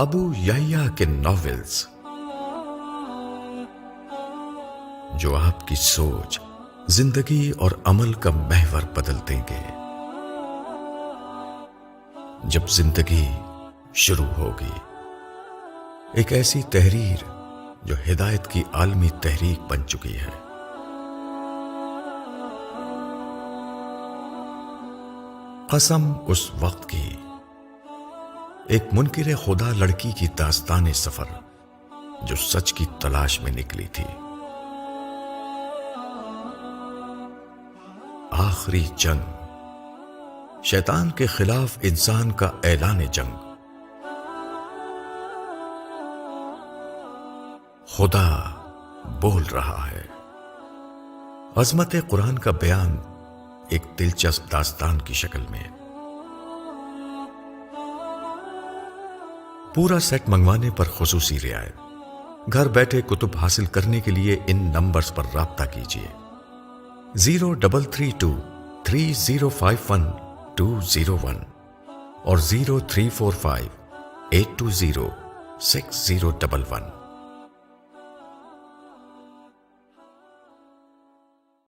ابو یحییٰ کے ناولز جو آپ کی سوچ، زندگی اور عمل کا محور بدل دیں گے۔ جب زندگی شروع ہوگی، ایک ایسی تحریر جو ہدایت کی عالمی تحریک بن چکی ہے۔ قسم اس وقت کی، ایک منکر خدا لڑکی کی داستان سفر جو سچ کی تلاش میں نکلی تھی۔ آخری جنگ، شیطان کے خلاف انسان کا اعلان جنگ۔ خدا بول رہا ہے۔ عظمت قرآن کا بیان ایک دلچسپ داستان کی شکل میں۔ پورا سیٹ منگوانے پر خصوصی رعایت۔ گھر بیٹھے کتب حاصل کرنے کے لیے ان نمبرز پر رابطہ کیجیے: 0332 3051 201 اور 0345 820 6011۔